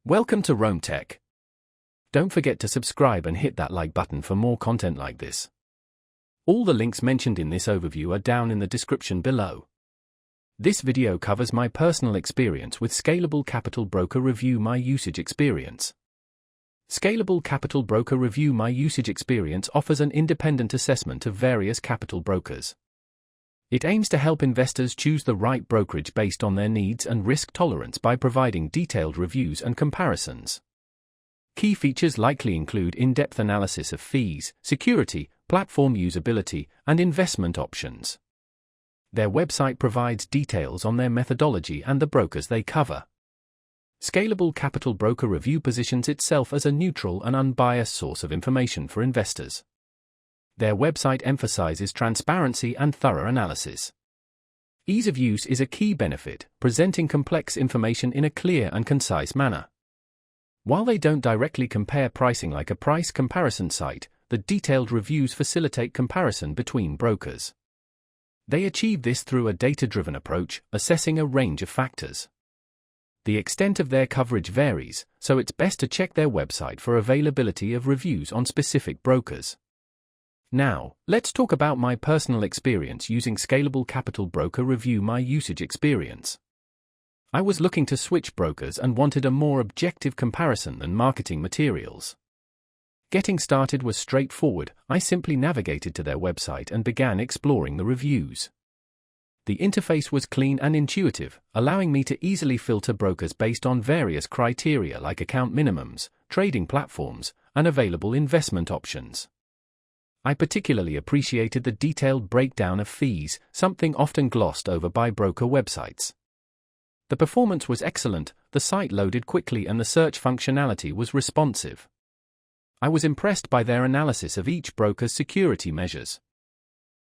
Welcome to Rome Tech. Don't forget to subscribe and hit that like button for more content like this. All the links mentioned in this overview are down in the description below. This video covers my personal experience with Scalable Capital Broker Review My Usage Experience. Scalable Capital Broker Review My Usage Experience offers an independent assessment of various capital brokers. It aims to help investors choose the right brokerage based on their needs and risk tolerance by providing detailed reviews and comparisons. Key features likely include in-depth analysis of fees, security, platform usability, and investment options. Their website provides details on their methodology and the brokers they cover. Scalable Capital Broker Review positions itself as a neutral and unbiased source of information for investors. Their website emphasizes transparency and thorough analysis. Ease of use is a key benefit, presenting complex information in a clear and concise manner. While they don't directly compare pricing like a price comparison site, the detailed reviews facilitate comparison between brokers. They achieve this through a data-driven approach, assessing a range of factors. The extent of their coverage varies, so it's best to check their website for availability of reviews on specific brokers. Now, let's talk about my personal experience using Scalable Capital Broker Review My Usage Experience. I was looking to switch brokers and wanted a more objective comparison than marketing materials. Getting started was straightforward. I simply navigated to their website and began exploring the reviews. The interface was clean and intuitive, allowing me to easily filter brokers based on various criteria like account minimums, trading platforms, and available investment options. I particularly appreciated the detailed breakdown of fees, something often glossed over by broker websites. The performance was excellent, the site loaded quickly and the search functionality was responsive. I was impressed by their analysis of each broker's security measures.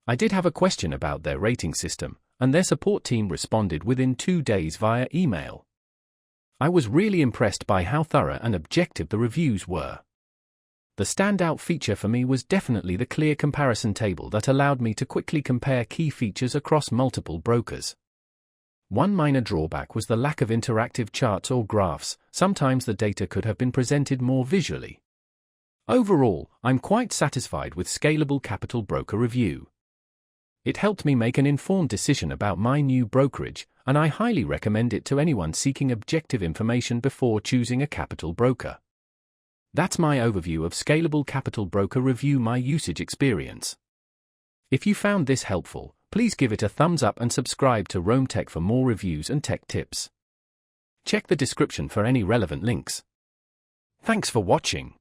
I did have a question about their rating system, and their support team responded within 2 days via email. I was really impressed by how thorough and objective the reviews were. The standout feature for me was definitely the clear comparison table that allowed me to quickly compare key features across multiple brokers. One minor drawback was the lack of interactive charts or graphs. Sometimes the data could have been presented more visually. Overall, I'm quite satisfied with Scalable Capital Broker Review. It helped me make an informed decision about my new brokerage, and I highly recommend it to anyone seeking objective information before choosing a capital broker. That's my overview of Scalable Capital Broker Review My Usage Experience. If you found this helpful, please give it a thumbs up and subscribe to Rome Tech for more reviews and tech tips. Check the description for any relevant links. Thanks for watching.